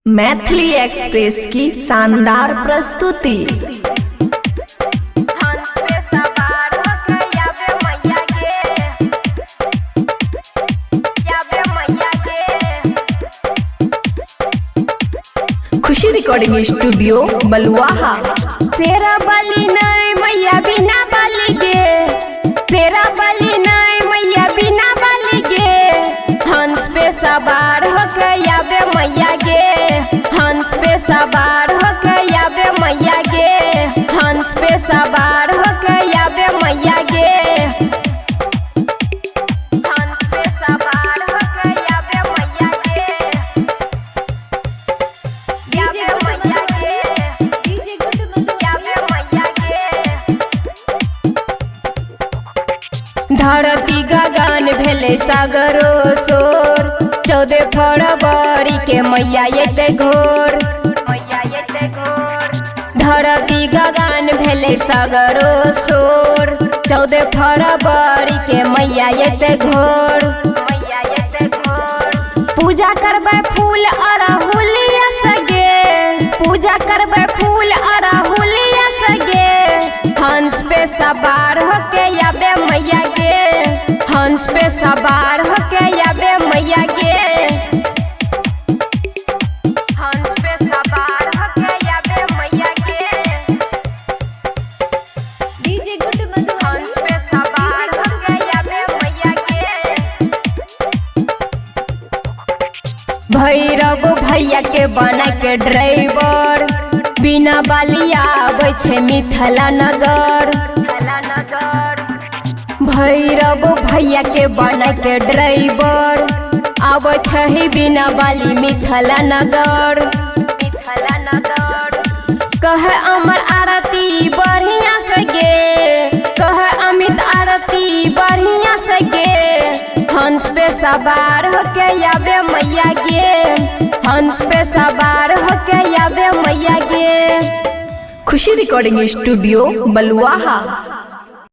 Maithili express की शानदार प्रस्तुति। खुशी रिकॉर्डिंग स्टूडियो बलुआहा। तेरा बलि नहीं मैया बिना बलि गे, तेरा बलि नहीं मैया बिना बलि गे। हंस पे सवार होके आवे मैया गे, हंस पे सवार होके आवे मैया गे, हंस पे सवार होके आवे मैया गे। हंस पे सवार होके आवे मैया गे, आवे मैया गे, आवे मैया गे। धरती गगन भेले सागरो सोर, 14 फरवरी के मैया एते घोर, मैया एते घोर। धरती गगन भेले सागरो सोर, 14 फरवरी के मैया एते घोर, मैया एते घोर। पूजा करबै फूल अड़हुलिया सगे, पूजा करबै फूल अड़हुलिया सगे। हंस पे सवार होके आवे मैया गे, हंस पे सवार होके आवे मैया गे। हंस पे सवार होके आवे मैया गे, हंस पे सवार होके आवे मैया गे। भैरव भैया के बना के ड्राइवर, बिना बालिया आबै छे मिथिला नगर। भैरव भैया के बना के ड्राइवर, आबै छे बिना बाली मिथिला नगर, मिथिला नगर। कहे अमर आरती बढ़िया से गे, कहे अमित आरती बढ़िया से गे। हंस पे सवार होके आवे मैया गे, हंस पे सवार होके आवे मैया गे। खुशी रिकॉर्डिंग स्टूडियो बलुआहा।